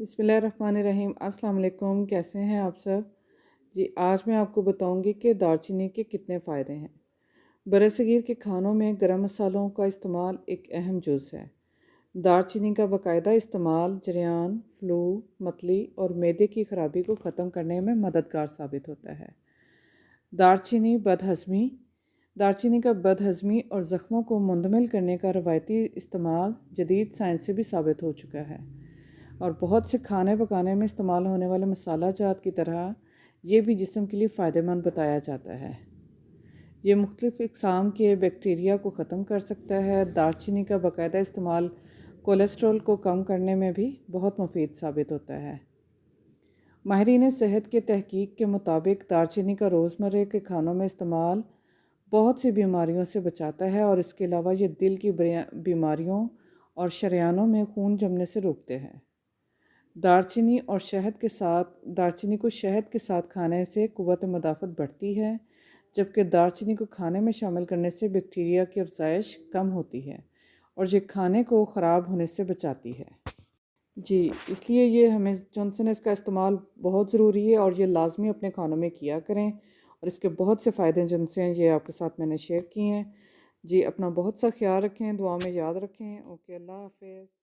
बिस्मिल्लाहिर्रहमानिर्रहीम। अस्सलाम वालेकुम। कैसे हैं आप सब? जी, आज मैं आपको बताऊंगी कि दालचीनी के कितने फ़ायदे हैं। बरसगीर के खानों में गरम मसालों का इस्तेमाल एक अहम जुज़ है। दालचीनी का बाकायदा इस्तेमाल जरियान, फ्लू, मतली और मैदे की खराबी को ख़त्म करने में मददगार साबित होता है। दालचीनी बदहज़मी दालचीनी का बदहज़मी और ज़ख्मों को मुंदमिल करने का रवायती इस्तेमाल जदीद साइंस से भी साबित हो चुका है और बहुत से खाने पकाने में इस्तेमाल होने वाले मसाला जात की तरह ये भी जिस्म के लिए फ़ायदेमंद बताया जाता है। ये मुख्तलिफ़ इक़साम के बैक्टीरिया को ख़त्म कर सकता है। दालचीनी का बाकायदा इस्तेमाल कोलेस्ट्रॉल को कम करने में भी बहुत मुफीद साबित होता है। माहिरीन सेहत के तहकीक के मुताबिक दालचीनी का रोज़मर्रा के खानों में इस्तेमाल बहुत सी बीमारियों से बचाता है और इसके अलावा ये दिल की बीमारियों और शरेयानों में खून जमने से रोकते हैं। दालचीनी को शहद के साथ खाने से क़ुव्वत मुदाफ़त बढ़ती है, जबकि दालचीनी को खाने में शामिल करने से बैक्टीरिया की अफ़ज़ाइश कम होती है और ये खाने को ख़राब होने से बचाती है। जी, इसलिए ये हमें जॉनसन इसका इस्तेमाल बहुत ज़रूरी है और ये लाजमी अपने खानों में किया करें और इसके बहुत से फ़ायदे जिनसे ये आपके साथ मैंने शेयर किए हैं। जी, अपना बहुत सा ख्याल रखें, दुआ में याद रखें। ओके, अल्लाह हाफ़िज़।